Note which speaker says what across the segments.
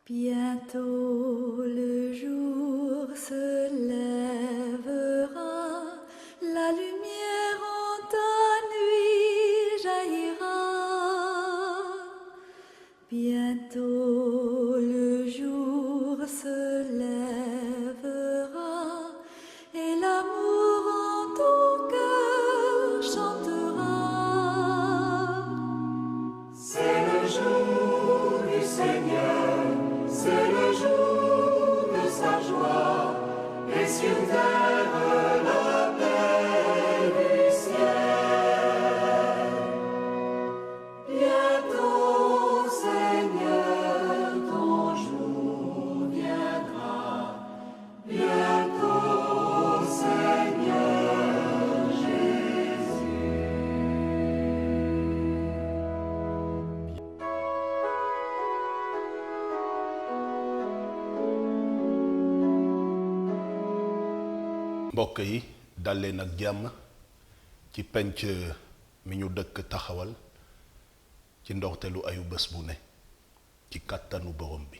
Speaker 1: Bientôt le jour se lèvera, la lumière en ta nuit jaillira. Bientôt le jour se lèvera et l'amour en ton cœur chantera.
Speaker 2: C'est le jour du Seigneur, c'est le jour de sa joie, et sur terre la paix du ciel. Bientôt, Seigneur, ton jour viendra. Bientôt, Seigneur Jésus.
Speaker 3: mbokk yi dal leen ak jàmm ci penc mi ñu dëkk taxawal ci ndorteelu ayu bés bu ne ci kàttanu borom bi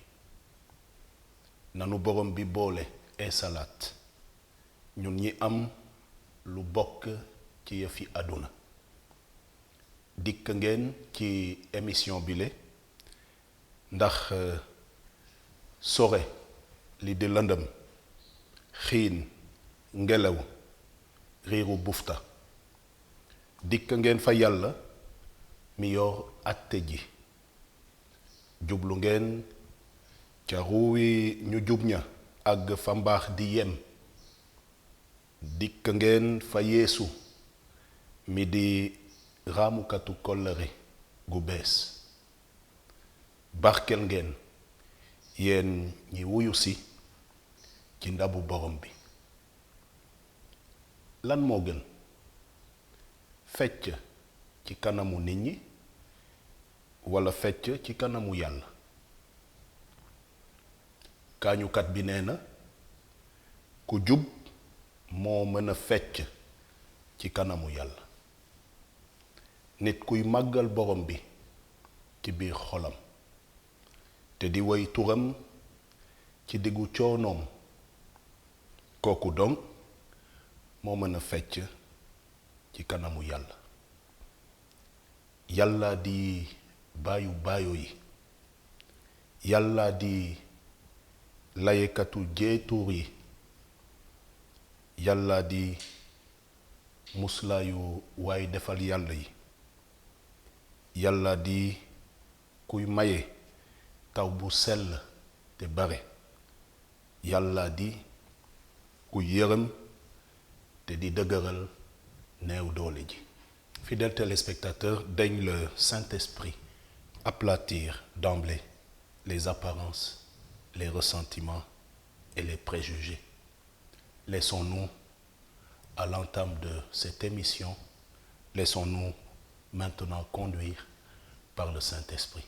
Speaker 3: nanu borom bi boole salaat ñun ñi am lu bokk ci yëfi àdduna dikk ngeen ci émission bile ndax sore li di lëndëm xiin ngelaw riiru bufta dikk ngeen fa yàlla mi yor àtte ji jublu ngeen ca ruuwi ñu jub ña àgg fa mbaax di yem dikk ngeen fa yeesu mi di raamukatu kollëre gu bees barkel ngeen yéen ñi wuyu si ci ndabu borom bi lan moo gën fecc ci kanamu nit ñi walla fecc ci kanamu yàlla kaañukat bi nee na ku jub moo mën a fecc ci kanamu yàlla nit kuy màggal borom bi ci biir xolam te di woy turam ci diggu coonoom kooku dong moo mën a fecc ci kanamu yàlla yàlla di baayu baayo yi yàlla di layekatu jeetuur yi yàlla di muslaayu waay defal yàlla yi yàlla di kuy maye taw bu sell te bare yàlla di kuy yërëm te di dëgëral néew doole ji. Fidèles téléspectateurs, daigne le Saint-Esprit aplatir d'emblée les apparences, les ressentiments et les préjugés. Laissons-nous, à l'entame de cette émission, laissons-nous maintenant conduire par le Saint-Esprit.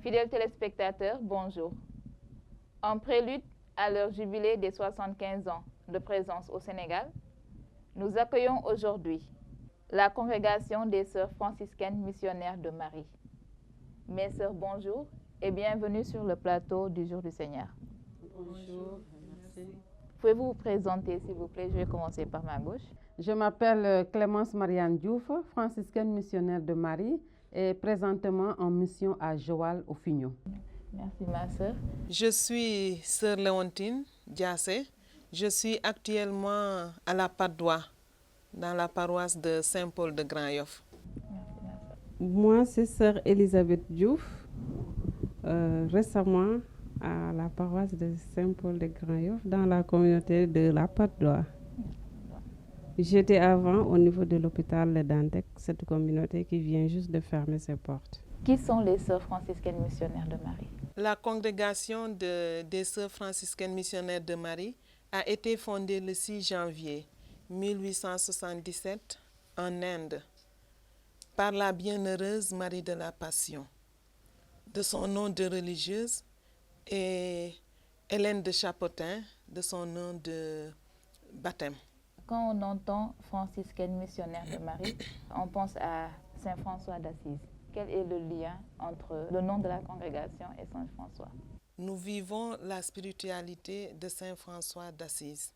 Speaker 4: Fidèles téléspectateurs, bonjour. En prélude à leur jubilé des 75 ans de présence au Sénégal, nous accueillons aujourd'hui la congrégation des sœurs franciscaines missionnaires de Marie. Mes sœurs, bonjour et bienvenue sur le plateau du Jour du Seigneur.
Speaker 5: Bonjour, merci.
Speaker 4: Pouvez-vous vous présenter, s'il vous plaît? Je vais commencer par ma gauche.
Speaker 5: Je m'appelle Clémence Marianne Diouf, franciscaine missionnaire de Marie et présentement en mission à Joal au Fignon.
Speaker 4: Merci, ma sœur.
Speaker 6: Je suis sœur Léontine Diassé. Je suis actuellement à la Patte d'Oie, dans la paroisse de Saint-Paul de Grand-Yoff.
Speaker 4: Merci, ma sœur.
Speaker 7: Moi, c'est sœur Elisabeth Diouf, récemment à la paroisse de Saint-Paul de Grand-Yoff, dans la communauté de la Patte d'Oie. J'étais avant au niveau de l'hôpital Le Dantec, cette communauté qui vient juste de fermer ses portes.
Speaker 4: Qui sont les sœurs franciscaines missionnaires de Marie?
Speaker 6: La congrégation des sœurs franciscaines missionnaires de Marie a été fondée le 6 janvier 1877 en Inde par la bienheureuse Marie de la Passion, de son nom de religieuse, et Hélène de Chapotin, de son nom de baptême.
Speaker 4: Quand on entend franciscaine missionnaire de Marie, on pense à Saint François d'Assise. Quel est le lien entre le nom de la congrégation et Saint François?
Speaker 6: Nous vivons la spiritualité de Saint François d'Assise.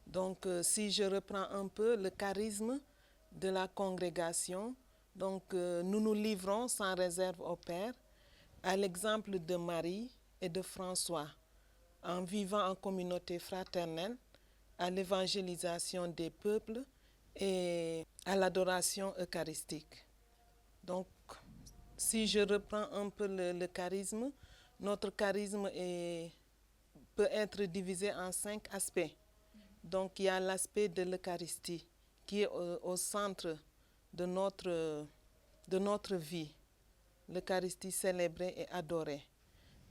Speaker 6: Donc, si je reprends un peu le charisme de la congrégation, donc, nous nous livrons sans réserve au Père, à l'exemple de Marie et de François, en vivant en communauté fraternelle, à l'évangélisation des peuples et à l'adoration eucharistique. Donc, si je reprends un peu le charisme, notre charisme peut être divisé en 5 aspects. Donc, il y a l'aspect de l'Eucharistie qui est au centre de notre vie. L'Eucharistie célébrée et adorée.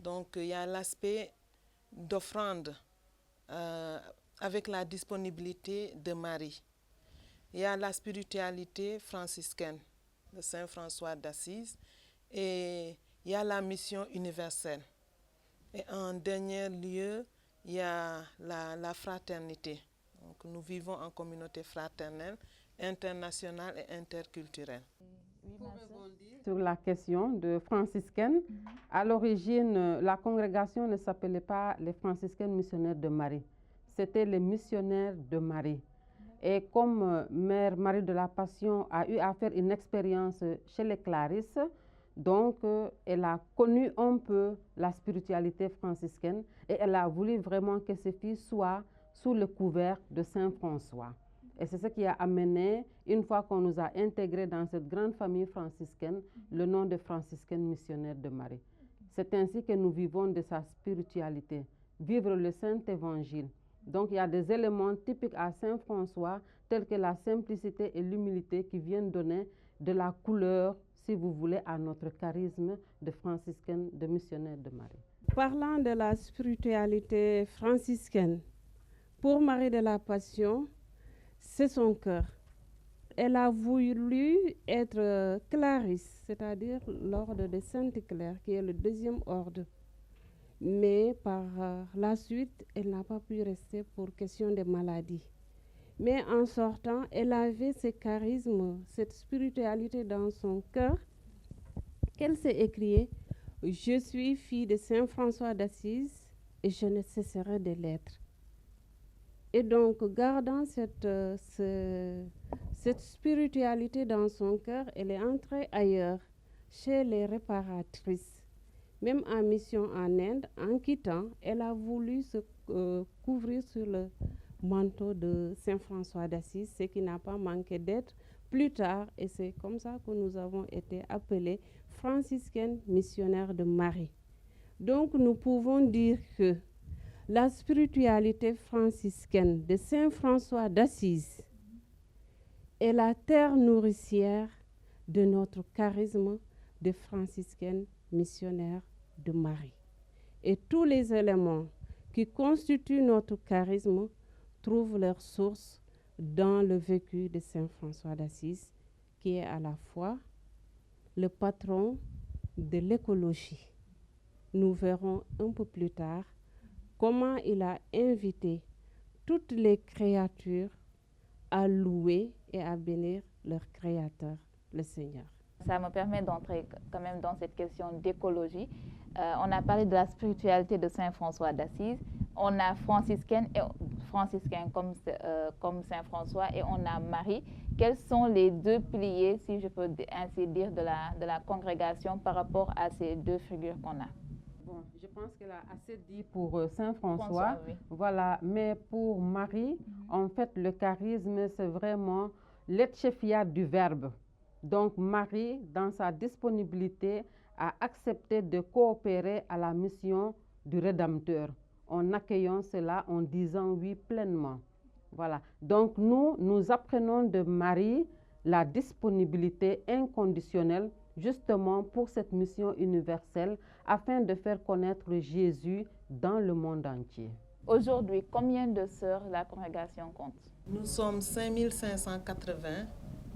Speaker 6: Donc, il y a l'aspect d'offrande avec la disponibilité de Marie. Il y a la spiritualité franciscaine de Saint François d'Assise et il y a la mission universelle. Et en dernier lieu, il y a la fraternité. Donc, nous vivons en communauté fraternelle, internationale et interculturelle.
Speaker 5: Sur la question de franciscaines, à l'origine, la congrégation ne s'appelait pas les franciscaines missionnaires de Marie. C'était les missionnaires de Marie. Et comme Mère Marie de la Passion a eu à faire une expérience chez les Clarisses, donc elle a connu un peu la spiritualité franciscaine et elle a voulu vraiment que ses filles soient sous le couvert de Saint François. Et c'est ce qui a amené, une fois qu'on nous a intégrés dans cette grande famille franciscaine, le nom de franciscaine missionnaire de Marie. C'est ainsi que nous vivons de sa spiritualité, vivre le Saint Évangile. Donc il y a des éléments typiques à Saint François, tels que la simplicité et l'humilité qui viennent donner de la couleur, si vous voulez, à notre charisme de franciscaine, de missionnaire de Marie.
Speaker 7: Parlant de la spiritualité franciscaine, pour Marie de la Passion, c'est son cœur. Elle a voulu être clarisse, c'est-à-dire l'ordre de Sainte-Claire, qui est le 2e ordre. Mais par la suite, elle n'a pas pu rester pour question de maladie. Mais en sortant, elle avait ce charisme, cette spiritualité dans son cœur, qu'elle s'est écriée « Je suis fille de Saint François d'Assise et je ne cesserai de l'être ». Et donc, gardant cette spiritualité dans son cœur, elle est entrée ailleurs, chez les réparatrices. Même en mission en Inde, en quittant, elle a voulu se couvrir sur le manteau de Saint François d'Assise, ce qui n'a pas manqué d'être plus tard. Et c'est comme ça que nous avons été appelés franciscaines missionnaires de Marie. Donc, nous pouvons dire que la spiritualité franciscaine de Saint François d'Assise est la terre nourricière de notre charisme de franciscaine missionnaire de Marie. Et tous les éléments qui constituent notre charisme trouvent leur source dans le vécu de Saint François d'Assise, qui est à la fois le patron de l'écologie, nous verrons un peu plus tard comment il a invité toutes les créatures à louer et à bénir leur Créateur, le Seigneur.
Speaker 4: Ça me permet d'entrer quand même dans cette question d'écologie. On a parlé de la spiritualité de Saint François d'Assise. On a franciscain comme Saint François et on a Marie. Quels sont les deux piliers, si je peux ainsi dire, de la congrégation par rapport à ces deux figures qu'on a?
Speaker 5: Bon, je pense qu'elle a assez dit pour Saint François.
Speaker 4: Oui.
Speaker 5: Voilà, mais pour Marie, en fait, le charisme, c'est vraiment l'etchefia du Verbe. Donc Marie, dans sa disponibilité, a accepté de coopérer à la mission du Rédempteur, en accueillant cela, en disant oui pleinement. Voilà. Donc nous apprenons de Marie la disponibilité inconditionnelle justement pour cette mission universelle afin de faire connaître Jésus dans le monde entier.
Speaker 4: Aujourd'hui, combien de sœurs la congrégation compte?
Speaker 6: Nous sommes 5580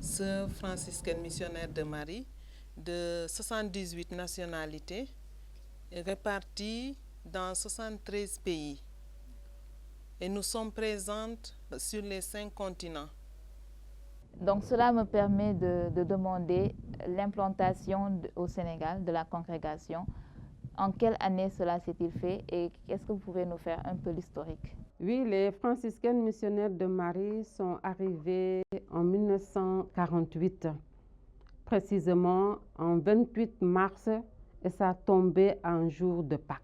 Speaker 6: sœurs franciscaines missionnaires de Marie de 78 nationalités réparties dans 73 pays. Et nous sommes présentes sur les 5 continents.
Speaker 4: Donc cela me permet de demander l'implantation au Sénégal de la congrégation. En quelle année cela s'est-il fait et est-ce que vous pouvez nous faire un peu l'historique?
Speaker 5: Oui, les franciscaines missionnaires de Marie sont arrivées en 1948, précisément en 28 mars, et ça a tombé un jour de Pâques.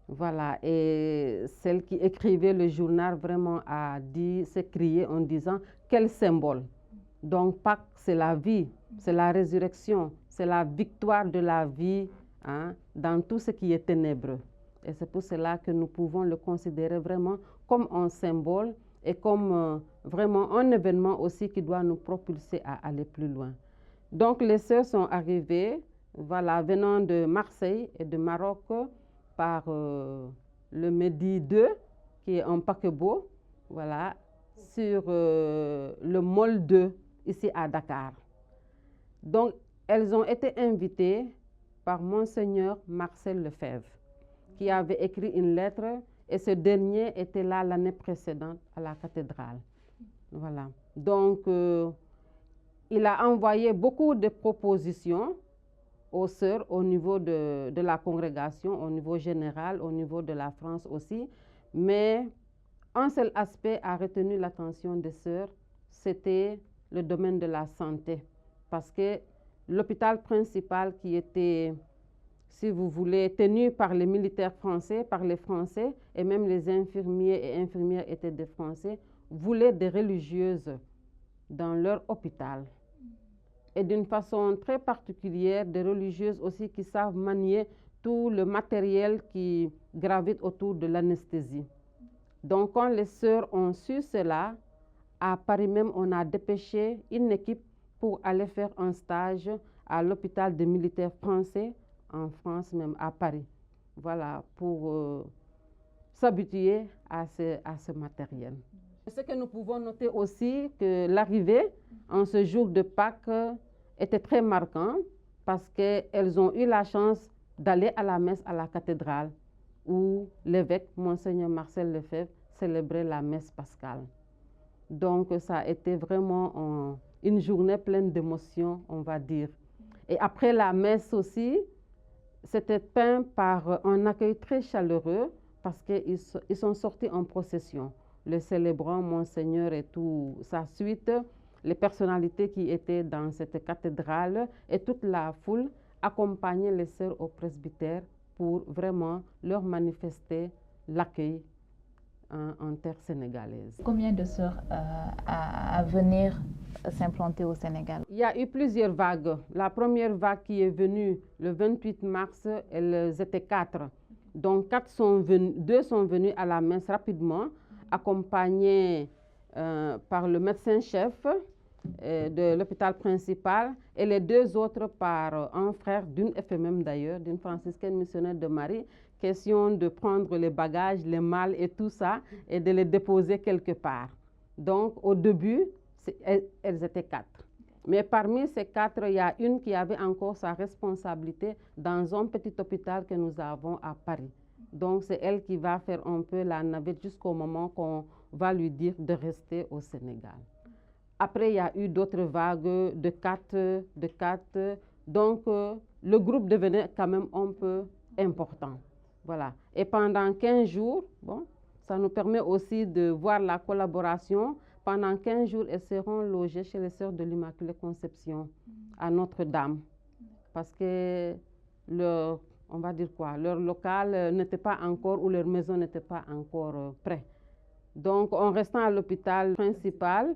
Speaker 5: Voilà, et celle qui écrivait le journal vraiment s'est criée en disant quel symbole. Donc Pâques, c'est la vie, c'est la résurrection, c'est la victoire de la vie dans tout ce qui est ténébreux. Et c'est pour cela que nous pouvons le considérer vraiment comme un symbole et comme vraiment un événement aussi qui doit nous propulser à aller plus loin. Donc les sœurs sont arrivées, voilà, venant de Marseille et de Maroc par le Medi 2, qui est un paquebot, voilà, sur le Môle 2, ici à Dakar. Donc elles ont été invitées par Monseigneur Marcel Lefebvre, qui avait écrit une lettre, et ce dernier était là l'année précédente à la cathédrale. Voilà. Donc, il a envoyé beaucoup de propositions aux sœurs au niveau de la congrégation, au niveau général, au niveau de la France aussi. Mais un seul aspect a retenu l'attention des sœurs, c'était le domaine de la santé. Parce que l'hôpital principal qui était, si vous voulez, tenu par les militaires français, par les Français, et même les infirmiers et infirmières étaient des Français, voulaient des religieuses dans leur hôpital. Et d'une façon très particulière, des religieuses aussi qui savent manier tout le matériel qui gravite autour de l'anesthésie. Donc quand les sœurs ont su cela, à Paris même, on a dépêché une équipe pour aller faire un stage à l'hôpital des militaires français, en France même, à Paris. Voilà, pour s'habituer à ce matériel. Ce que nous pouvons noter aussi, que l'arrivée en ce jour de Pâques était très marquant parce qu'elles ont eu la chance d'aller à la messe à la cathédrale où l'évêque, Monseigneur Marcel Lefebvre, célébrait la messe pascale. Donc ça a été vraiment une journée pleine d'émotions, on va dire. Et après la messe aussi, c'était peint par un accueil très chaleureux parce qu'ils sont sortis en procession. Le célébrant, Monseigneur et tout sa suite, les personnalités qui étaient dans cette cathédrale et toute la foule accompagnaient les sœurs au presbytère pour vraiment leur manifester l'accueil en terre sénégalaise.
Speaker 4: Combien de sœurs à venir s'implanter au Sénégal?
Speaker 5: Il y a eu plusieurs vagues. La première vague qui est venue le 28 mars, elles étaient 4. Donc 2 sont venus à la messe rapidement, accompagnés par le médecin-chef de l'hôpital principal et les 2 autres par un frère d'une FMM d'ailleurs, d'une franciscaine missionnaire de Marie. Question de prendre les bagages, les malles et tout ça et de les déposer quelque part. Donc au début, elles étaient 4. Mais parmi ces 4, il y a une qui avait encore sa responsabilité dans un petit hôpital que nous avons à Paris. Donc, c'est elle qui va faire un peu la navette jusqu'au moment qu'on va lui dire de rester au Sénégal. Après, il y a eu d'autres vagues de 4. Donc, le groupe devenait quand même un peu important. Voilà. Et pendant 15 jours, bon, ça nous permet aussi de voir la collaboration. Pendant 15 jours, elles seront logées chez les Sœurs de l'Immaculée Conception à Notre-Dame. Parce que leur local n'était pas encore, ou leur maison n'était pas encore prêt. Donc, en restant à l'hôpital principal,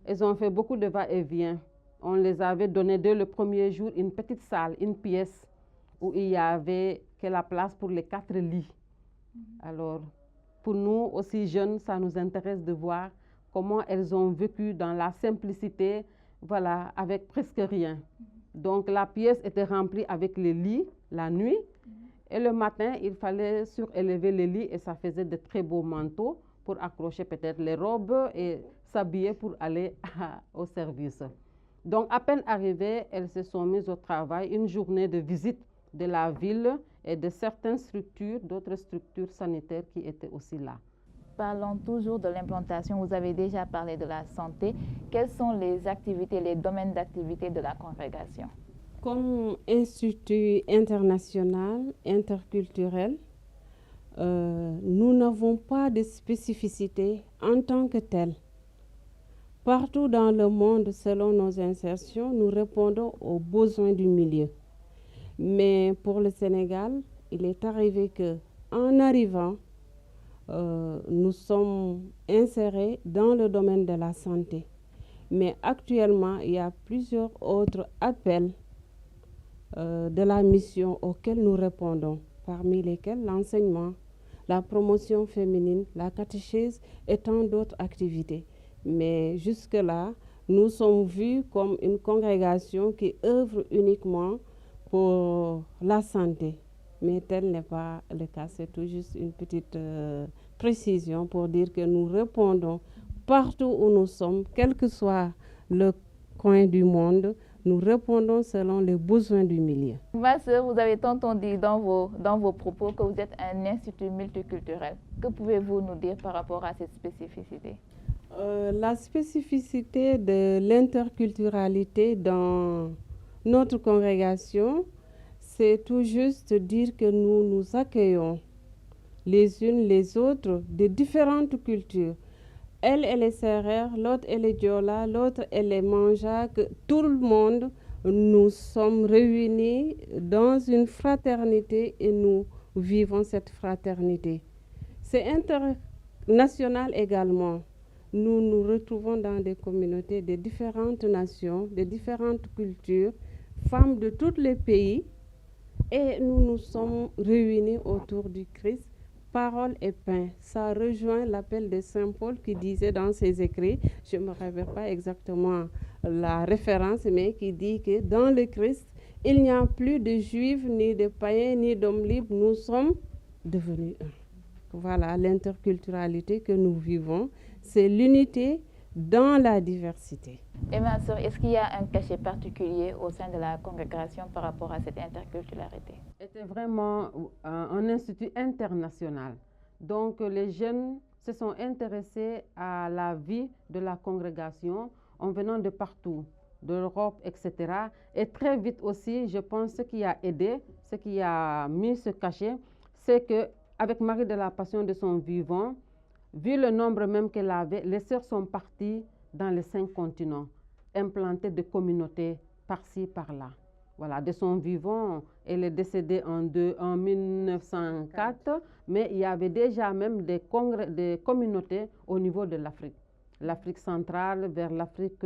Speaker 5: elles ont fait beaucoup de va-et-vient. On les avait donné dès le premier jour une petite salle, une pièce, où il y avait que la place pour les 4 lits. Alors, pour nous aussi jeunes, ça nous intéresse de voir comment elles ont vécu dans la simplicité, voilà, avec presque rien. Donc, la pièce était remplie avec les lits la nuit. Et le matin, il fallait surélever les lits et ça faisait de très beaux manteaux pour accrocher peut-être les robes et s'habiller pour aller au service. Donc, à peine arrivées, elles se sont mises au travail. Une journée de visite de la ville et de certaines structures, d'autres structures sanitaires qui étaient aussi là.
Speaker 4: Parlons toujours de l'implantation. Vous avez déjà parlé de la santé. Quelles sont les activités, les domaines d'activité de la congrégation?
Speaker 7: Comme institut international, interculturel, nous n'avons pas de spécificité en tant que tel. Partout dans le monde, selon nos insertions, nous répondons aux besoins du milieu. Mais pour le Sénégal, il est arrivé qu'en arrivant, nous sommes insérés dans le domaine de la santé. Mais actuellement, il y a plusieurs autres appels de la mission auxquels nous répondons, parmi lesquels l'enseignement, la promotion féminine, la catéchèse et tant d'autres activités. Mais jusque-là, nous sommes vus comme une congrégation qui œuvre uniquement pour la santé. Mais tel n'est pas le cas. C'est tout juste une petite précision pour dire que nous répondons partout où nous sommes, quel que soit le coin du monde, nous répondons selon les besoins du milieu.
Speaker 4: Ma sœur, vous avez tantôt dit dans vos propos que vous êtes un institut multiculturel. Que pouvez-vous nous dire par rapport à cette spécificité?
Speaker 7: La spécificité de l'interculturalité dans notre congrégation, c'est tout juste dire que nous nous accueillons les unes les autres de différentes cultures. Elle est Sérère, l'autre elle est Diola, l'autre elle est Manjaak. Tout le monde, nous sommes réunis dans une fraternité et nous vivons cette fraternité. C'est international également. Nous nous retrouvons dans des communautés de différentes nations, de différentes cultures, femmes de tous les pays, et nous nous sommes réunis autour du Christ, parole et pain. Ça rejoint l'appel de Saint Paul qui disait dans ses écrits, je ne me rappelle pas exactement la référence, mais qui dit que dans le Christ, il n'y a plus de juifs, ni de païens, ni d'hommes libres, nous sommes devenus un. Voilà l'interculturalité que nous vivons, c'est l'unité dans la diversité.
Speaker 4: Et ma sœur, est-ce qu'il y a un cachet particulier au sein de la congrégation par rapport à cette interculturalité?
Speaker 5: C'était vraiment un institut international. Donc les jeunes se sont intéressés à la vie de la congrégation en venant de partout, de l'Europe, etc. Et très vite aussi, je pense, ce qui a aidé, ce qui a mis ce cachet, c'est qu'avec Marie de la Passion de son vivant, vu le nombre même qu'elle avait, les sœurs sont parties dans les 5 continents, implantées des communautés par-ci, par-là. Voilà, de son vivant, elle est décédée en 1904, mais il y avait déjà même des communautés au niveau de l'Afrique. L'Afrique centrale, vers l'Afrique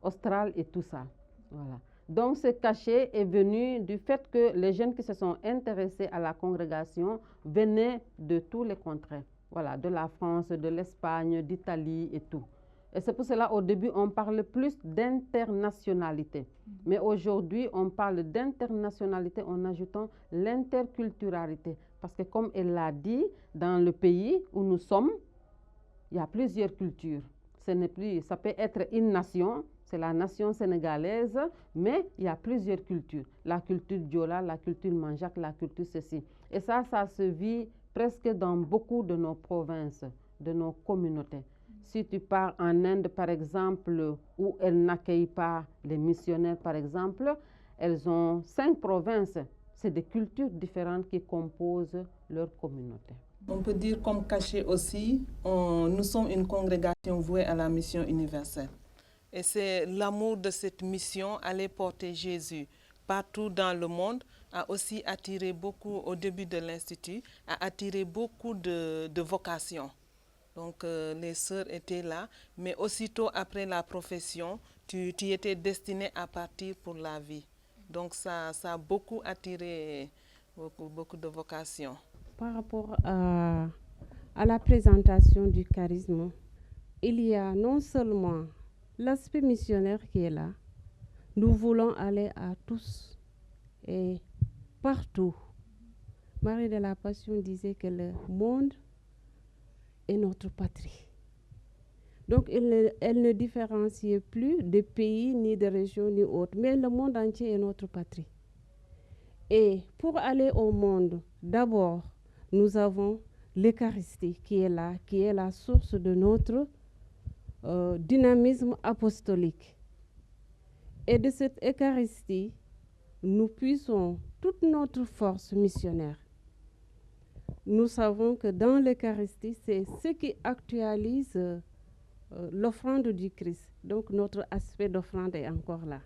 Speaker 5: australe et tout ça. Voilà. Donc ce cachet est venu du fait que les jeunes qui se sont intéressés à la congrégation venaient de tous les contrées. Voilà, de la France, de l'Espagne, d'Italie et tout. Et c'est pour cela, au début, on parle plus d'internationalité. Mais aujourd'hui, on parle d'internationalité en ajoutant l'interculturalité. Parce que comme elle l'a dit, dans le pays où nous sommes, il y a plusieurs cultures. Ce n'est plus, ça peut être une nation, c'est la nation sénégalaise, mais il y a plusieurs cultures. La culture Diola, la culture Manjak, la culture ceci. Et ça se vit presque dans beaucoup de nos provinces, de nos communautés. Si tu pars en Inde, par exemple, où elles n'accueillent pas les missionnaires, par exemple, elles ont 5 provinces. C'est des cultures différentes qui composent leur communauté.
Speaker 6: On peut dire comme caché aussi, nous sommes une congrégation vouée à la mission universelle. Et c'est l'amour de cette mission, aller porter Jésus partout dans le monde, a aussi attiré beaucoup, au début de l'Institut, a attiré beaucoup de vocations. Donc les sœurs étaient là, mais aussitôt après la profession, tu étais destiné à partir pour la vie. Donc ça a beaucoup attiré beaucoup de vocations.
Speaker 7: Par rapport à la présentation du charisme, il y a non seulement l'aspect missionnaire qui est là, nous voulons aller à tous et partout. Marie de la Passion disait que le monde est notre patrie. Donc elle ne différenciait plus de pays, ni de régions, ni autres, mais le monde entier est notre patrie. Et pour aller au monde, d'abord, nous avons l'Eucharistie qui est là, qui est la source de notre dynamisme apostolique. Et de cette Eucharistie, nous puissons toute notre force missionnaire. Nous savons que dans l'Eucharistie, c'est ce qui actualise l'offrande du Christ. Donc notre aspect d'offrande est encore là.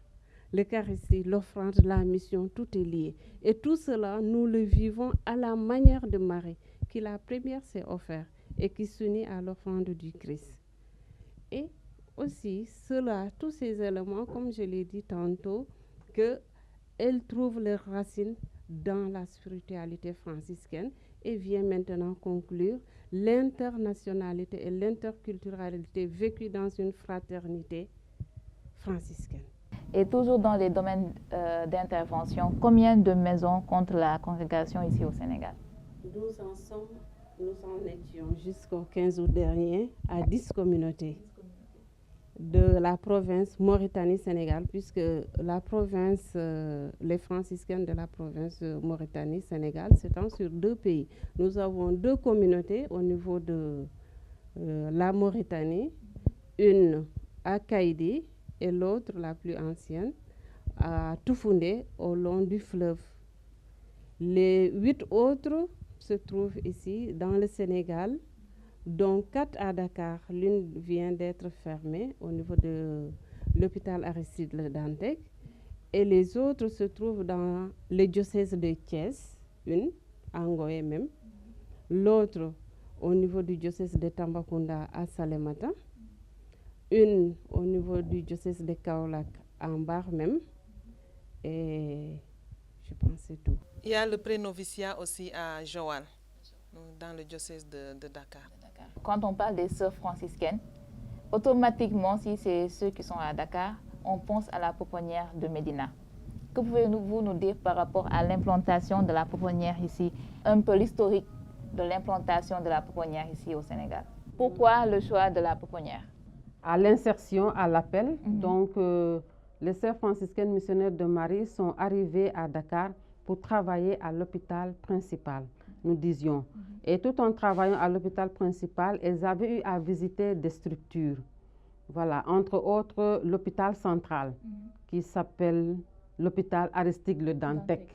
Speaker 7: L'Eucharistie, l'offrande, la mission, tout est lié. Et tout cela, nous le vivons à la manière de Marie, qui la première s'est offerte et qui s'unit à l'offrande du Christ. Et aussi, cela, tous ces éléments, comme je l'ai dit tantôt, qu'elle trouve leurs racines dans la spiritualité franciscaine et vient maintenant conclure l'internationalité et l'interculturalité vécue dans une fraternité franciscaine.
Speaker 4: Et toujours dans les domaines d'intervention, combien de maisons compte la congrégation ici au Sénégal?
Speaker 7: Nous en étions jusqu'au 15 août dernier à 10 communautés de la province Mauritanie-Sénégal, puisque la province, les franciscaines de la province Mauritanie-Sénégal s'étendent sur 2 pays. Nous avons 2 communautés au niveau de la Mauritanie, une à Kaïdi et l'autre, la plus ancienne, à Toufoundé, au long du fleuve. Les 8 autres se trouvent ici, dans le Sénégal, dont 4 à Dakar. L'une vient d'être fermée au niveau de l'hôpital Aristide Le Dantec. Et les autres se trouvent dans le diocèse de Thiès, une, à Ngoé même. L'autre, au niveau du diocèse de Tambacounda, à Salémata. Une au niveau du diocèse de Kaolack, en Bar même. Et je pense que c'est tout.
Speaker 6: Il y a le pré-noviciat aussi à Joal, dans le diocèse de Dakar.
Speaker 4: Quand on parle des sœurs franciscaines, automatiquement, si c'est ceux qui sont à Dakar, on pense à la pouponnière de Médina. Que pouvez-vous nous dire par rapport à l'implantation de la pouponnière ici, un peu l'historique de l'implantation de la pouponnière ici au Sénégal? Pourquoi le choix de la pouponnière?
Speaker 5: À l'insertion, à l'appel, donc les sœurs franciscaines missionnaires de Marie sont arrivées à Dakar pour travailler à l'hôpital principal, nous disions. Et tout en travaillant à l'hôpital principal, elles avaient eu à visiter des structures. Voilà, entre autres l'hôpital central, qui s'appelle l'hôpital Aristide Le Dantec.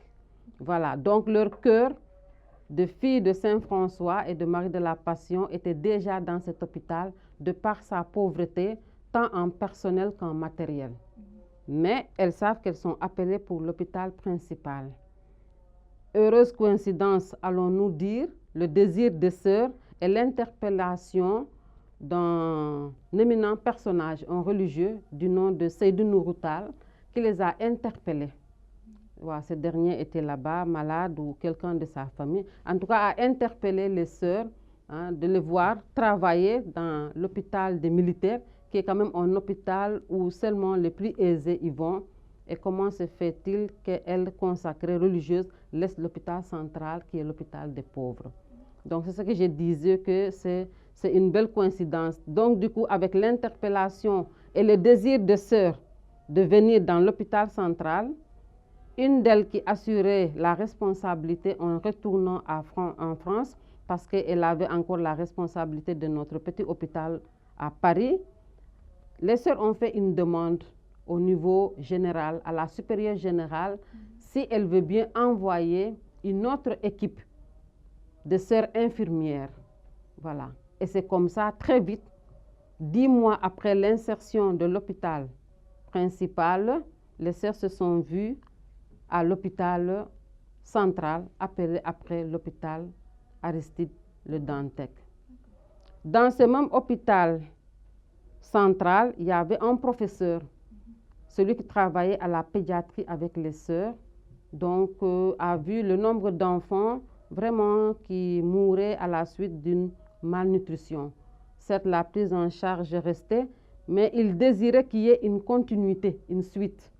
Speaker 5: Voilà, donc leur cœur de filles de Saint-François et de Marie de la Passion était déjà dans cet hôpital de par sa pauvreté, tant en personnel qu'en matériel. Mais elles savent qu'elles sont appelées pour l'hôpital principal. Heureuse coïncidence, allons-nous dire, le désir des sœurs et l'interpellation d'un éminent personnage, un religieux du nom de Seydou Nouroutal, qui les a interpellées. Voilà, ce dernier était là-bas, malade ou quelqu'un de sa famille. En tout cas, a interpellé les sœurs de les voir travailler dans l'hôpital des militaires, qui est quand même un hôpital où seulement les plus aisés y vont. Et comment se fait-il qu'elles, consacrées religieuses, laissent l'hôpital central, qui est l'hôpital des pauvres? Donc, c'est ce que je disais, que c'est une belle coïncidence. Donc, du coup, avec l'interpellation et le désir de sœurs de venir dans l'hôpital central, une d'elles qui assurait la responsabilité en retournant en France parce qu'elle avait encore la responsabilité de notre petit hôpital à Paris. Les sœurs ont fait une demande au niveau général, à la supérieure générale, si elle veut bien envoyer une autre équipe de sœurs infirmières. Voilà. Et c'est comme ça, très vite, 10 mois après l'insertion de l'hôpital principal, les sœurs se sont vues à l'hôpital central, appelé après l'hôpital Aristide Le Dantec. Dans ce même hôpital central, il y avait un professeur, celui qui travaillait à la pédiatrie avec les sœurs, donc a vu le nombre d'enfants vraiment qui mouraient à la suite d'une malnutrition. Certes, la prise en charge restait, mais il désirait qu'il y ait une continuité, une suite.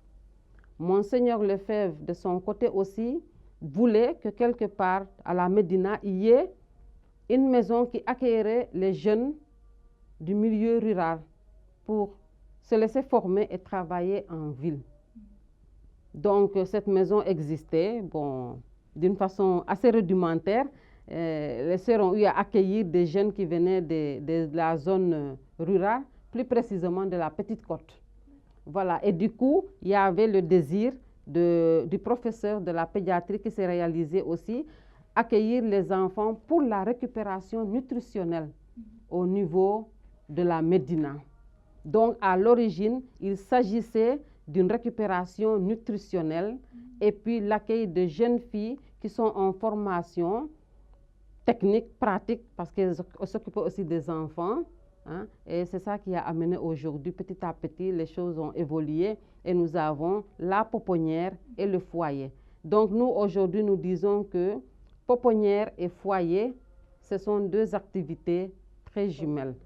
Speaker 5: Monseigneur Lefebvre, de son côté aussi, voulait que quelque part à la Médina, il y ait une maison qui accueillerait les jeunes du milieu rural pour se laisser former et travailler en ville. Donc cette maison existait, bon, d'une façon assez rudimentaire. Les sœurs ont eu à accueillir des jeunes qui venaient de la zone rurale, plus précisément de la Petite Côte. Voilà. Et du coup, il y avait le désir du professeur de la pédiatrie qui s'est réalisé aussi, accueillir les enfants pour la récupération nutritionnelle au niveau de la Médina. Donc, à l'origine, il s'agissait d'une récupération nutritionnelle et puis l'accueil de jeunes filles qui sont en formation technique, pratique, parce qu'elles s'occupent aussi des enfants. Hein, et c'est ça qui a amené aujourd'hui, petit à petit, les choses ont évolué et nous avons la pouponnière et le foyer. Donc nous, aujourd'hui, nous disons que pouponnière et foyer, ce sont deux activités très jumelles,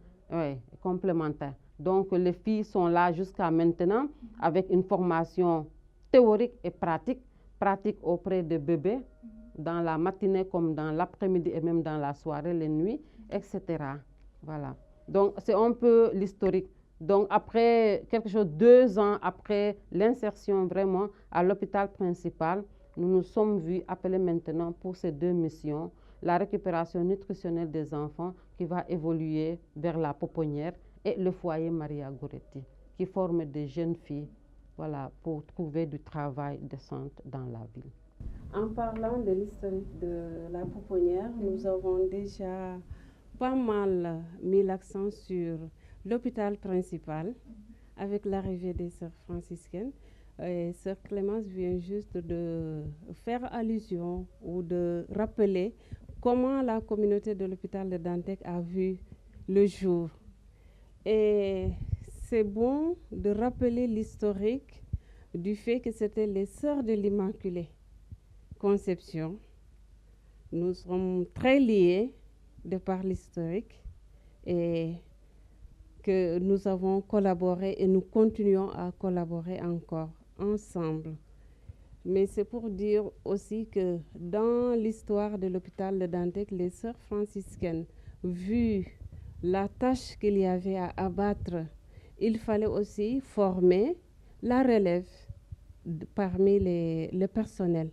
Speaker 5: complémentaires. Donc les filles sont là jusqu'à maintenant avec une formation théorique et pratique, pratique auprès de bébés, dans la matinée comme dans l'après-midi et même dans la soirée, les nuits, etc. Voilà. Donc, c'est un peu l'historique. Donc, après quelque chose, 2 ans après l'insertion vraiment à l'hôpital principal, nous nous sommes vus appeler maintenant pour ces 2 missions, la récupération nutritionnelle des enfants qui va évoluer vers la pouponnière et le foyer Maria Goretti, qui forme des jeunes filles, voilà, pour trouver du travail décent dans la ville.
Speaker 7: En parlant de l'historique de la pouponnière, nous avons déjà pas mal mis l'accent sur l'hôpital principal avec l'arrivée des sœurs franciscaines. Et sœur Clémence vient juste de faire allusion ou de rappeler comment la communauté de l'hôpital de Dantec a vu le jour. Et c'est bon de rappeler l'historique du fait que c'était les sœurs de l'Immaculée Conception. Nous sommes très liés de par l'historique et que nous avons collaboré et nous continuons à collaborer encore ensemble. Mais c'est pour dire aussi que dans l'histoire de l'hôpital de Dantec, les sœurs franciscaines, vu la tâche qu'il y avait à abattre, il fallait aussi former la relève parmi le personnel.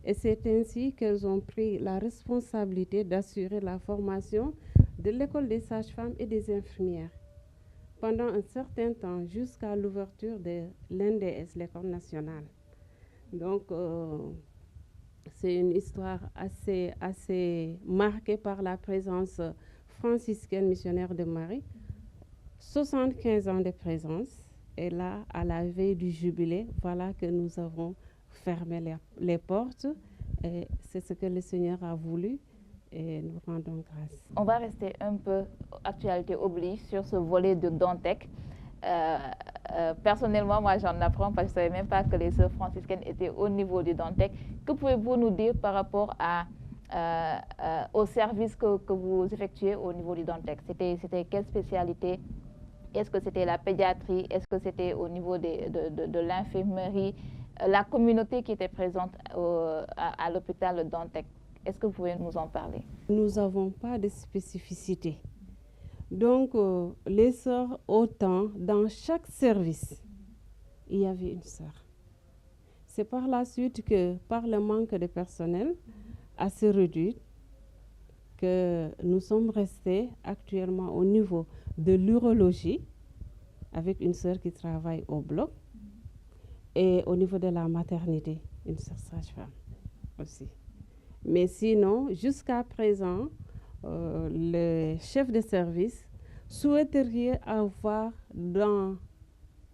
Speaker 7: Et c'est ainsi qu'elles ont pris la responsabilité d'assurer la formation de l'école des sages-femmes et des infirmières pendant un certain temps jusqu'à l'ouverture de l'NDS, l'école nationale. Donc, c'est une histoire assez marquée par la présence franciscaine missionnaire de Marie. 75 ans de présence. Et là, à la veille du jubilé, voilà que nous avons fermé les portes. Et c'est ce que le Seigneur a voulu. Et nous rendons grâce.
Speaker 4: On va rester un peu, actualité oblige, sur ce volet de Dantec. Personnellement, moi, j'en apprends parce que je ne savais même pas que les sœurs franciscaines étaient au niveau du Dantec. Que pouvez-vous nous dire par rapport au service que vous effectuez au niveau du Dantec? C'était quelle spécialité? Est-ce que c'était la pédiatrie? Est-ce que c'était au niveau de l'infirmerie? La communauté qui était présente à l'hôpital de Dantec? Est-ce que vous pouvez nous en parler?
Speaker 7: Nous n'avons pas de spécificité. Donc, les sœurs, autant, dans chaque service, il y avait une sœur. C'est par la suite que, par le manque de personnel assez réduit, que nous sommes restés actuellement au niveau de l'urologie, avec une sœur qui travaille au bloc, et au niveau de la maternité, une sœur sage-femme aussi. Mais sinon, jusqu'à présent, le chef de service souhaiterait avoir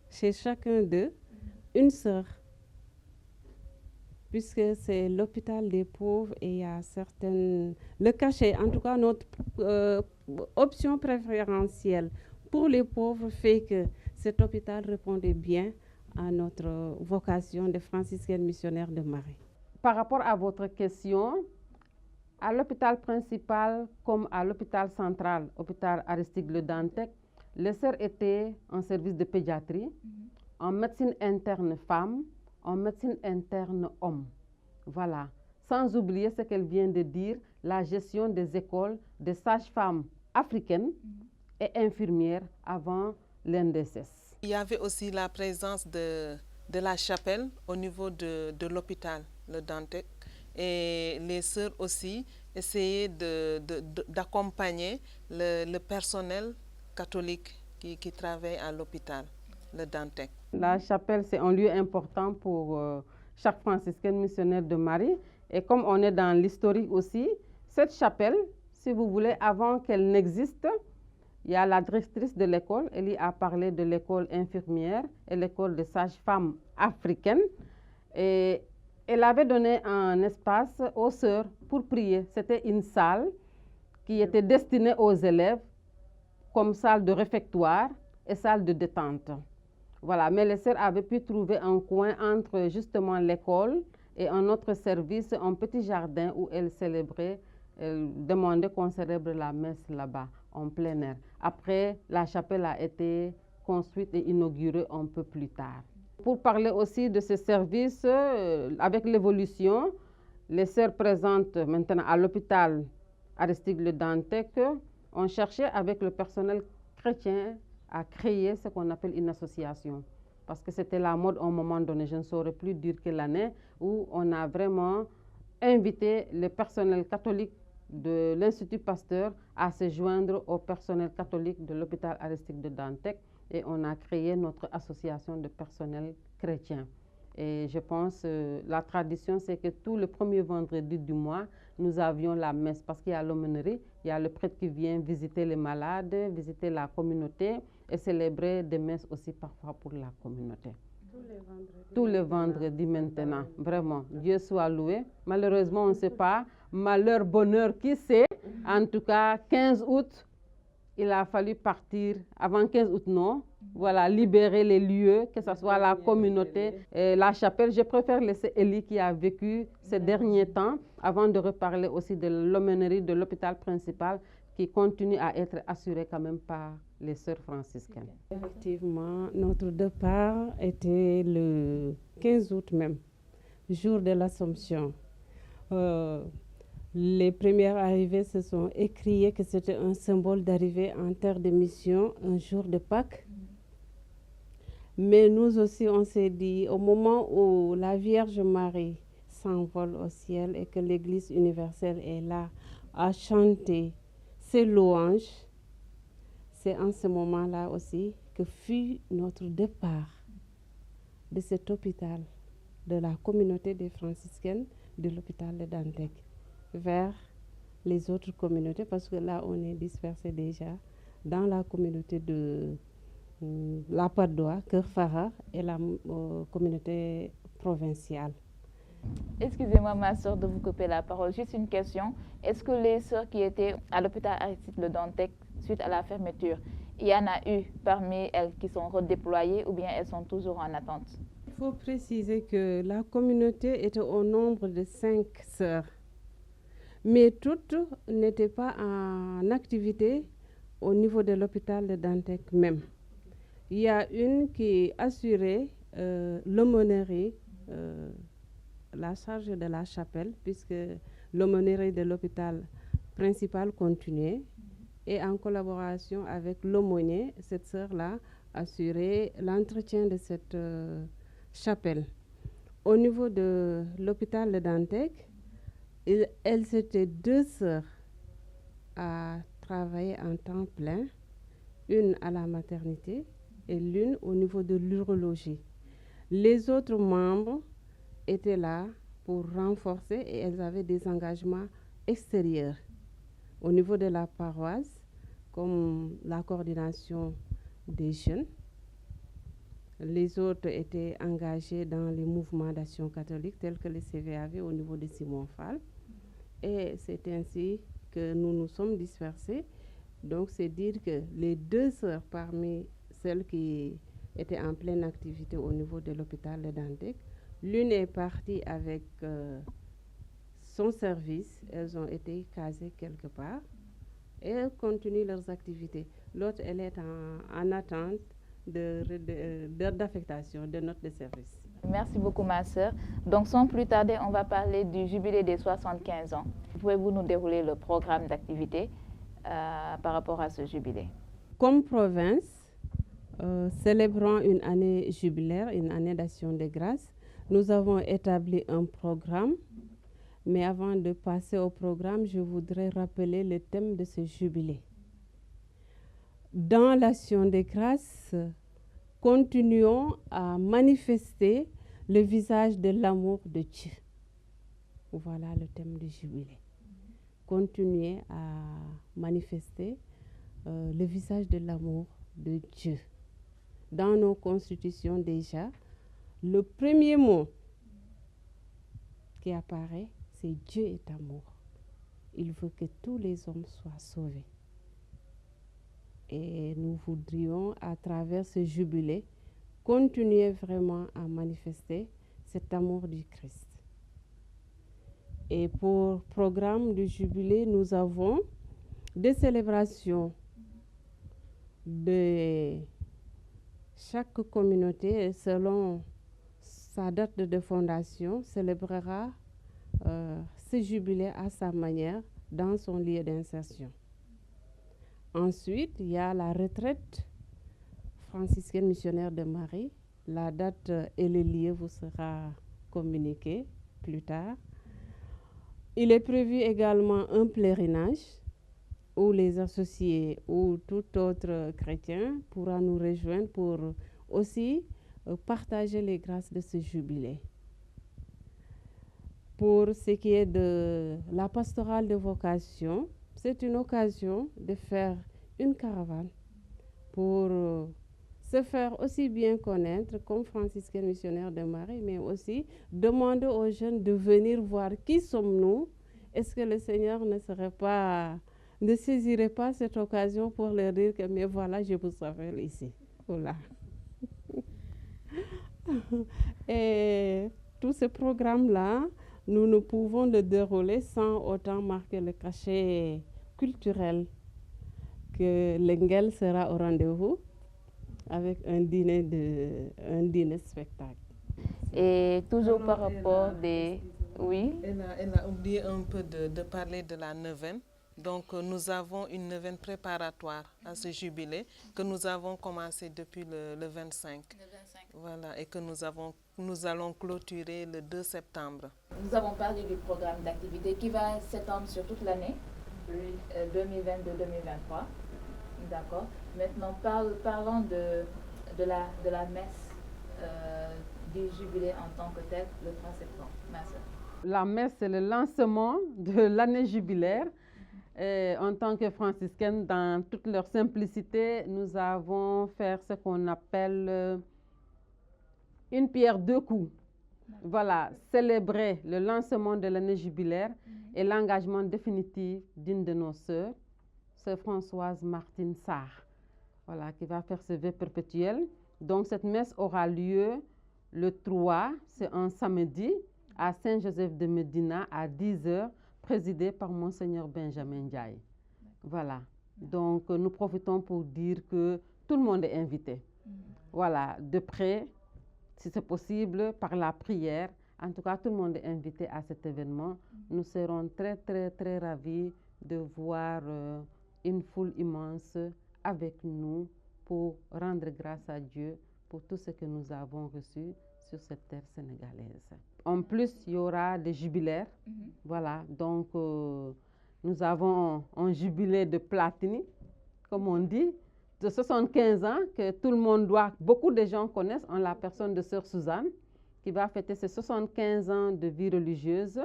Speaker 7: chez chacun d'eux une sœur, puisque c'est l'hôpital des pauvres et il y a le cachet, en tout cas notre option préférentielle pour les pauvres fait que cet hôpital répondait bien à notre vocation de franciscaine missionnaire de Marie.
Speaker 5: Par rapport à votre question, à l'hôpital principal comme à l'hôpital central, hôpital Aristide Le Dantec, les sœurs étaient en service de pédiatrie, en médecine interne femme, en médecine interne homme. Voilà. Sans oublier ce qu'elle vient de dire, la gestion des écoles des sages-femmes africaines et infirmières avant l'NDSS.
Speaker 6: Il y avait aussi la présence de la chapelle au niveau de l'hôpital Le Dantec. Et les sœurs aussi essayaient d'accompagner le personnel catholique qui travaille à l'hôpital Le Dantec.
Speaker 5: La chapelle, c'est un lieu important pour chaque franciscaine missionnaire de Marie. Et comme on est dans l'historique aussi, cette chapelle, si vous voulez, avant qu'elle n'existe, il y a la directrice de l'école, elle y a parlé de l'école infirmière et l'école de sages-femmes africaines. Et elle avait donné un espace aux sœurs pour prier. C'était une salle qui était destinée aux élèves comme salle de réfectoire et salle de détente. Voilà, mais les sœurs avaient pu trouver un coin entre justement l'école et un autre service, un petit jardin où elles célébraient, elles demandaient qu'on célèbre la messe là-bas, en plein air. Après, la chapelle a été construite et inaugurée un peu plus tard. Pour parler aussi de ce service, avec l'évolution, les sœurs présentes maintenant à l'hôpital Aristide Le Dantec ont cherché avec le personnel chrétien à créer ce qu'on appelle une association. Parce que c'était la mode à un moment donné, je ne saurais plus dire quelle année, où on a vraiment invité le personnel catholique de l'Institut Pasteur à se joindre au personnel catholique de l'hôpital Aristide de Dantec et on a créé notre association de personnel chrétien. Et je pense la tradition, c'est que tout le premier vendredi du mois, nous avions la messe parce qu'il y a l'aumônerie, il y a le prêtre qui vient visiter les malades, visiter la communauté et célébrer des messes aussi parfois pour la communauté. Tous les vendredis maintenant, vraiment, Dieu soit loué. Malheureusement, on ne sait pas, malheur, bonheur, qui sait. En tout cas, 15 août, il a fallu partir, avant 15 août, non, voilà, libérer les lieux, que ce soit la communauté, la chapelle. Je préfère laisser Élie qui a vécu ces derniers temps, avant de reparler aussi de l'aumônerie de l'hôpital principal, qui continue à être assurée quand même par les sœurs franciscaines.
Speaker 7: Effectivement, notre départ était le 15 août même, jour de l'Assomption. Les premières arrivées se sont écriées que c'était un symbole d'arrivée en terre de mission, un jour de Pâques. Mais nous aussi, on s'est dit, au moment où la Vierge Marie s'envole au ciel et que l'Église universelle est là à chanter ses louanges, c'est en ce moment-là aussi que fut notre départ de cet hôpital, de la communauté des franciscaines de l'hôpital de Dantec, vers les autres communautés, parce que là, on est dispersé déjà dans la communauté de la Patte d'Oie, Cœur Fara et la communauté provinciale.
Speaker 4: Excusez-moi, ma soeur, de vous couper la parole. Juste une question. Est-ce que les sœurs qui étaient à l'hôpital Aristide Le Dantec, suite à la fermeture, il y en a eu parmi elles qui sont redéployées ou bien elles sont toujours en attente?
Speaker 7: Il faut préciser que la communauté était au nombre de 5 sœurs, mais toutes n'étaient pas en activité au niveau de l'hôpital de Dantec même. Il y a une qui assurait l'aumônerie, la charge de la chapelle, puisque l'aumônerie de l'hôpital principal continuait. et en collaboration avec l'aumônier, cette sœur-là assurait l'entretien de cette chapelle. Au niveau de l'hôpital de Dantec, elles étaient 2 sœurs à travailler en temps plein, une à la maternité et l'une au niveau de l'urologie. Les autres membres étaient là pour renforcer et elles avaient des engagements extérieurs. Au niveau de la paroisse, comme la coordination des jeunes, les autres étaient engagés dans les mouvements d'action catholique tels que le CVAV au niveau de Simon Fall. Et c'est ainsi que nous nous sommes dispersés. Donc c'est dire que les 2 sœurs parmi celles qui étaient en pleine activité au niveau de l'hôpital de Dantec, l'une est partie avec son service, elles ont été casées quelque part et elles continuent leurs activités. L'autre, elle est en attente d'affectation de note de service.
Speaker 4: Merci beaucoup, ma sœur. Donc, sans plus tarder, on va parler du jubilé des 75 ans. Pouvez-vous nous dérouler le programme d'activité par rapport à ce jubilé?
Speaker 7: Comme province, célébrant une année jubilaire, une année d'action de grâce, nous avons établi un programme. Mais avant de passer au programme, je voudrais rappeler le thème de ce jubilé. Dans l'action de grâce, continuons à manifester le visage de l'amour de Dieu. Voilà le thème du jubilé. Continuez à manifester le visage de l'amour de Dieu. Dans nos constitutions déjà, le premier mot qui apparaît, c'est Dieu est amour. Il veut que tous les hommes soient sauvés. Et nous voudrions, à travers ce jubilé, continuer vraiment à manifester cet amour du Christ. Et pour programme du jubilé, nous avons des célébrations de chaque communauté selon sa date de fondation, célébrera ce jubilé à sa manière dans son lieu d'insertion. Ensuite, il y a la retraite franciscaine missionnaire de Marie. La date et le lieu vous sera communiqué plus tard. Il est prévu également un pèlerinage où les associés ou tout autre chrétien pourra nous rejoindre pour aussi partager les grâces de ce jubilé. Pour ce qui est de la pastorale de vocation, c'est une occasion de faire une caravane pour se faire aussi bien connaître comme franciscaine missionnaire de Marie, mais aussi demander aux jeunes de venir voir qui sommes-nous. Est-ce que le Seigneur ne saisirait pas cette occasion pour leur dire que mais voilà, je vous appelle ici. Voilà. Et tout ce programme-là, nous ne pouvons le dérouler sans autant marquer le cachet culturel que l'Engel sera au rendez-vous avec un dîner spectacle.
Speaker 4: Et toujours par rapport des... Oui.
Speaker 6: Elle a oublié un peu de parler de la neuvaine. Donc nous avons une neuvaine préparatoire à ce jubilé que nous avons commencé depuis le 25. Voilà, et que nous allons clôturer le 2 septembre.
Speaker 4: Nous avons parlé du programme d'activité qui va s'étendre sur toute l'année 2022-2023. D'accord. Maintenant, parlons de la messe du jubilé en tant que tel, le 3 septembre. Merci.
Speaker 5: La messe, c'est le lancement de l'année jubilaire. En tant que franciscaine, dans toute leur simplicité, nous avons fait ce qu'on appelle une pierre deux coups. Voilà, célébrer le lancement de l'année jubilaire et l'engagement définitif d'une de nos sœurs, sœur Françoise Martine Sarr, voilà, qui va faire ce vœu perpétuel. Donc cette messe aura lieu le 3, c'est un samedi, à Saint-Joseph de Médina à 10h, présidé par Monseigneur Benjamin Ndiaye. Voilà, donc nous profitons pour dire que tout le monde est invité. Voilà, de près, si c'est possible, par la prière. En tout cas, tout le monde est invité à cet événement. Nous serons très, très, très ravis de voir une foule immense avec nous pour rendre grâce à Dieu pour tout ce que nous avons reçu sur cette terre sénégalaise. En plus, il y aura des jubilaires. Voilà, donc nous avons un jubilé de platini, comme on dit, de 75 ans, que tout le monde doit, beaucoup de gens connaissent, en la personne de Sœur Suzanne, qui va fêter ses 75 ans de vie religieuse,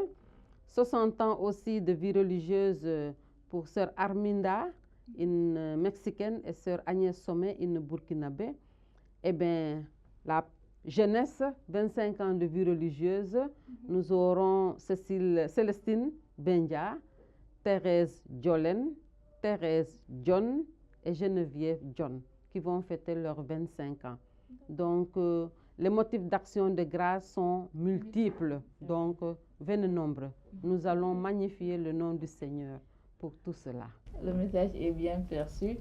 Speaker 5: 60 ans aussi de vie religieuse pour Sœur Arminda, une Mexicaine, et Sœur Agnès Sommet, une Burkinabé. Eh bien, la jeunesse, 25 ans de vie religieuse, nous aurons Célestine Bendia, Thérèse Jolene, Thérèse John et Geneviève John, qui vont fêter leurs 25 ans. Donc, les motifs d'action de grâce sont multiples, donc venez nombreux. Nous allons magnifier le nom du Seigneur pour tout cela.
Speaker 4: Le message est bien perçu.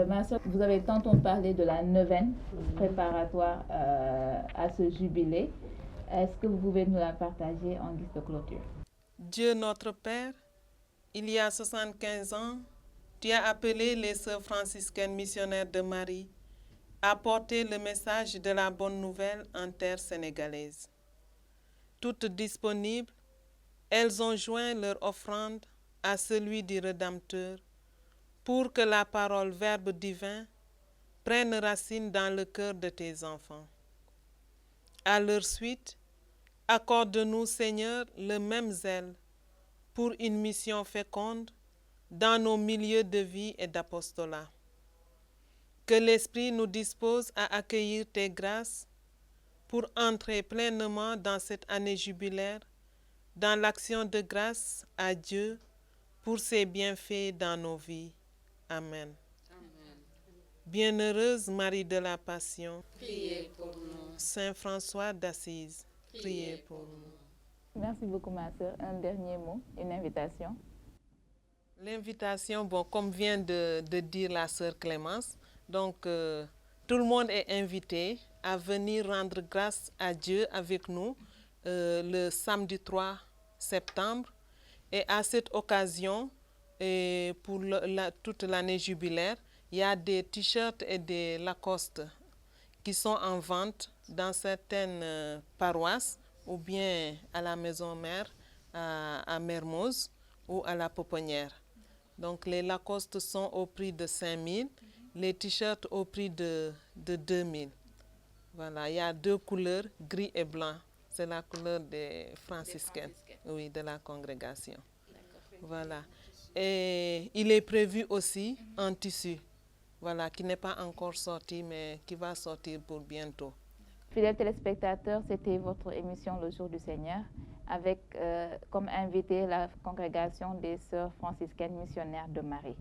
Speaker 4: Ma soeur, vous avez tantôt parlé de la neuvaine préparatoire à ce jubilé. Est-ce que vous pouvez nous la partager en guise de clôture?
Speaker 6: Dieu notre Père, il y a 75 ans, tu as appelé les sœurs franciscaines missionnaires de Marie à porter le message de la bonne nouvelle en terre sénégalaise. Toutes disponibles, elles ont joint leur offrande à celui du Rédempteur pour que la parole Verbe divin prenne racine dans le cœur de tes enfants. À leur suite, accorde-nous, Seigneur, le même zèle pour une mission féconde dans nos milieux de vie et d'apostolat. Que l'Esprit nous dispose à accueillir tes grâces pour entrer pleinement dans cette année jubilaire, dans l'action de grâce à Dieu pour ses bienfaits dans nos vies. Amen. Amen. Bienheureuse Marie de la Passion,
Speaker 7: Priez pour nous.
Speaker 6: Saint François d'Assise, priez pour nous.
Speaker 4: Merci beaucoup, ma sœur. Un dernier mot, une invitation.
Speaker 6: L'invitation, bon, comme vient de dire la sœur Clémence, donc tout le monde est invité à venir rendre grâce à Dieu avec nous le samedi 3 septembre. Et à cette occasion, et pour toute l'année jubilaire, il y a des t-shirts et des Lacoste qui sont en vente dans certaines paroisses ou bien à la maison mère à Mermoz ou à la Pouponnière. Donc les Lacoste sont au prix de 5 000, les t-shirts au prix de 2 000. Voilà, il y a deux couleurs, gris et blanc. C'est la couleur des franciscaines, oui, de la congrégation. Voilà. Et il est prévu aussi un tissu, voilà, qui n'est pas encore sorti, mais qui va sortir pour bientôt.
Speaker 4: Fidèles téléspectateurs, c'était votre émission Le Jour du Seigneur, avec comme invité la congrégation des Sœurs franciscaines missionnaires de Marie.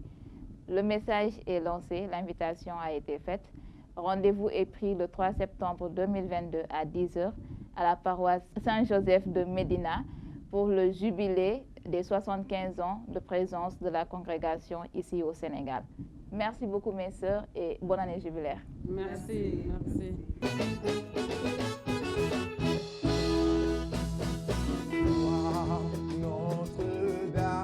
Speaker 4: Le message est lancé, l'invitation a été faite. Rendez-vous est pris le 3 septembre 2022 à 10h à la paroisse Saint-Joseph de Médina pour le jubilé des 75 ans de présence de la congrégation ici au Sénégal. Merci beaucoup mes sœurs et bonne année jubilaire.
Speaker 5: Merci, merci.
Speaker 2: Notre-Dame,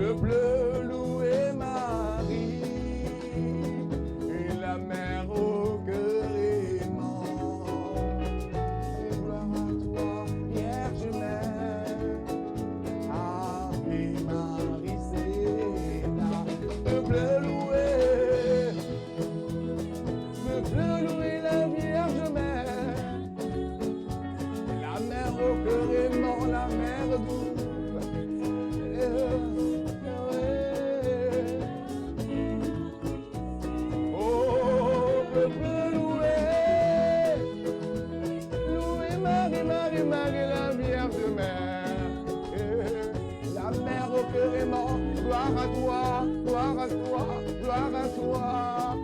Speaker 8: Peuple, louez Marie, et la mère au cœur aimant. Gloire à toi, Vierge Mère. Ave Marie, c'est la peuple loué la Vierge Mère, la mère au cœur aimant, la mère douce. Oh, peuple loué Marie, Marie, Marie, la Vierge Mère. La mère au cœur aimant, gloire à toi, gloire à toi, gloire à toi.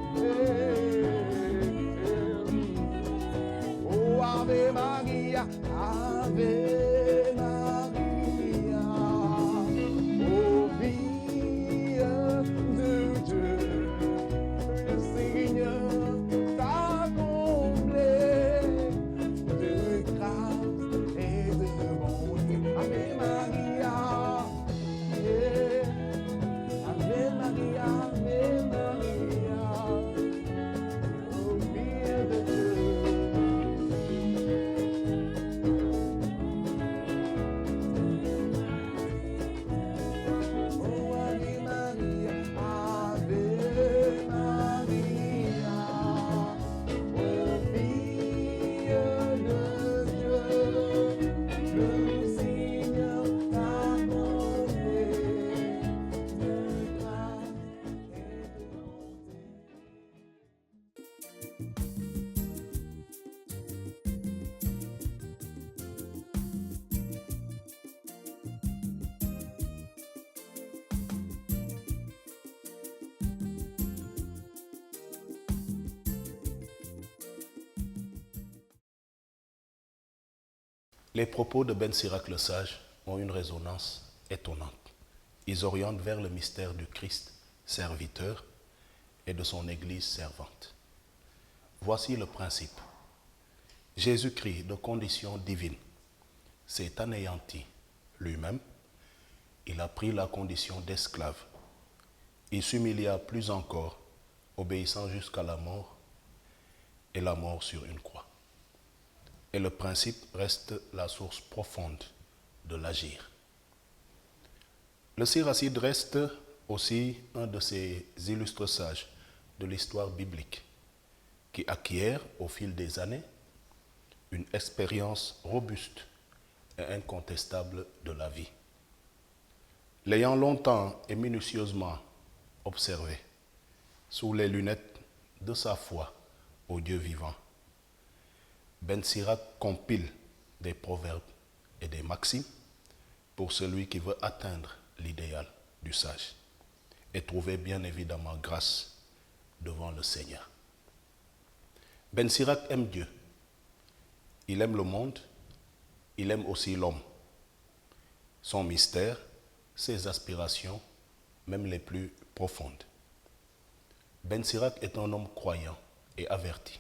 Speaker 8: Oh, Ave Maria, Ave Maria. Oh, fille de Dieu, le Seigneur t'a comblé de grâce et de bonté. Ave Maria. Ave Maria, Ave Maria, oh fille de Dieu. Oh Ave Maria, Ave Maria, oh fille de Dieu, le Seigneur t'a comblé de grâce et de bonté.
Speaker 3: Les propos de Ben Sirac le Sage ont une résonance étonnante. Ils orientent vers le mystère du Christ serviteur et de son Église servante. Voici le principe. Jésus-Christ, de condition divine, s'est anéanti lui-même. Il a pris la condition d'esclave. Il s'humilia plus encore, obéissant jusqu'à la mort, et la mort sur une croix. Et le principe reste la source profonde de l'agir. Le Siracide reste aussi un de ces illustres sages de l'histoire biblique qui acquiert au fil des années une expérience robuste et incontestable de la vie. L'ayant longtemps et minutieusement observé sous les lunettes de sa foi au Dieu vivant, Ben Sirac compile des proverbes et des maximes pour celui qui veut atteindre l'idéal du sage et trouver bien évidemment grâce devant le Seigneur. Ben Sirac aime Dieu, il aime le monde, il aime aussi l'homme, son mystère, ses aspirations, même les plus profondes. Ben Sirac est un homme croyant et averti.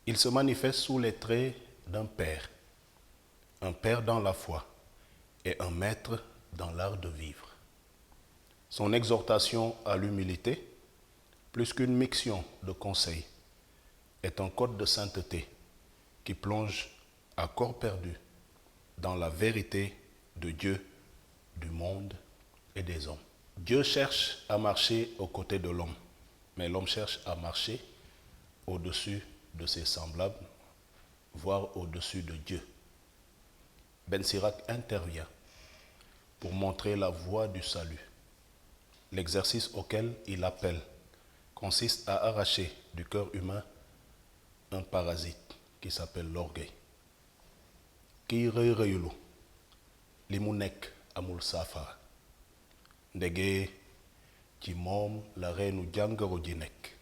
Speaker 3: Il se manifeste sous les traits d'un père dans la foi et un maître dans l'art de vivre. Son exhortation à l'humilité, plus qu'une miction de conseils, est un code de sainteté qui plonge à corps perdu dans la vérité de Dieu, du monde et des hommes. Dieu cherche à marcher aux côtés de l'homme, mais l'homme cherche à marcher au-dessus de ses semblables, voire au-dessus de Dieu. Ben Sirac intervient pour montrer la voie du salut. L'exercice auquel il appelle consiste à arracher du cœur humain un parasite qui s'appelle l'orgueil. Kiy rëy rëyulu li mu nekk amul saafara ndege ci moom la reenu jàngoro ji nekk.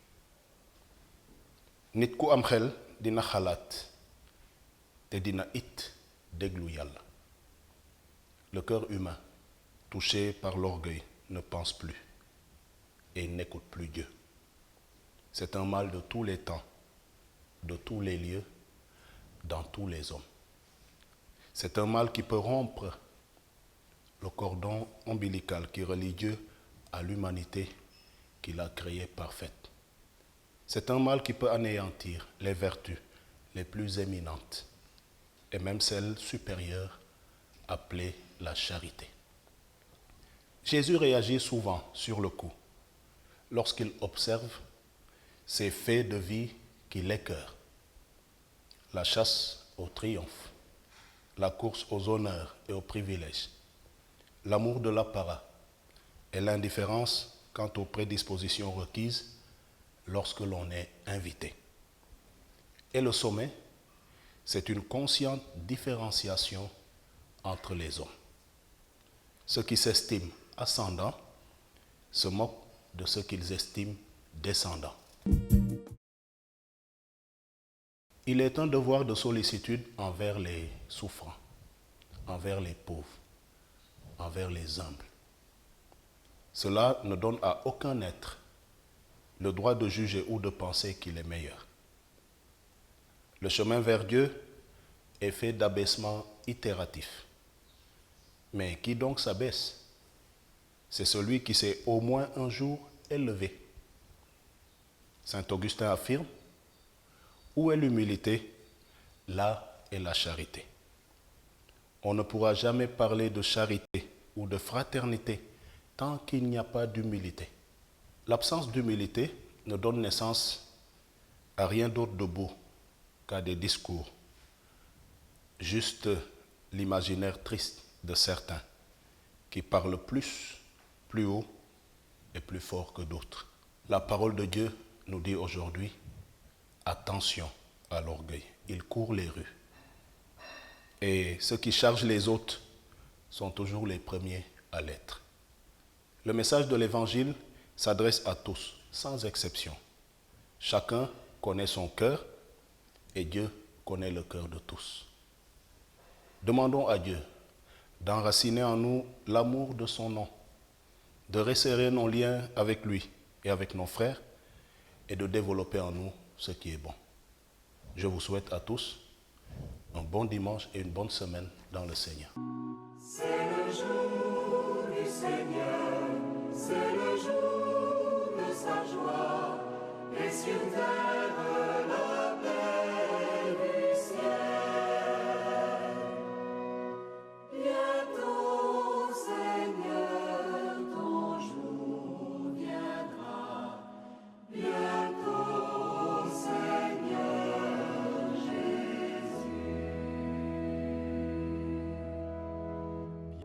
Speaker 3: Nit ku am xel dina xalaat te dina it déglu Yàlla. Le cœur humain, touché par l'orgueil, ne pense plus et n'écoute plus Dieu. C'est un mal de tous les temps, de tous les lieux, dans tous les hommes. C'est un mal qui peut rompre le cordon ombilical qui relie Dieu à l'humanité qu'il a créée parfaite. C'est un mal qui peut anéantir les vertus les plus éminentes et même celles supérieures appelées la charité. Jésus réagit souvent sur le coup lorsqu'il observe ces faits de vie qui l'écœurent. La chasse au triomphe, la course aux honneurs et aux privilèges, l'amour de l'apparat et l'indifférence quant aux prédispositions requises lorsque l'on est invité. Et le sommet, c'est une consciente différenciation entre les hommes. Ceux qui s'estiment ascendants se moquent de ceux qu'ils estiment descendants. Il est un devoir de sollicitude envers les souffrants, envers les pauvres, envers les humbles. Cela ne donne à aucun être le droit de juger ou de penser qu'il est meilleur. Le chemin vers Dieu est fait d'abaissement itératif. Mais qui donc s'abaisse? C'est celui qui s'est au moins un jour élevé. Saint Augustin affirme: où est l'humilité, là est la charité. On ne pourra jamais parler de charité ou de fraternité tant qu'il n'y a pas d'humilité. L'absence d'humilité ne donne naissance à rien d'autre de beau qu'à des discours, juste l'imaginaire triste de certains qui parlent plus, plus haut et plus fort que d'autres. La parole de Dieu nous dit aujourd'hui: attention à l'orgueil, il court les rues. Et ceux qui chargent les autres sont toujours les premiers à l'être. Le message de l'Évangile s'adresse à tous, sans exception. Chacun connaît son cœur et Dieu connaît le cœur de tous. Demandons à Dieu d'enraciner en nous l'amour de son nom, de resserrer nos liens avec lui et avec nos frères et de développer en nous ce qui est bon. Je vous souhaite à tous un bon dimanche et une bonne semaine dans le Seigneur.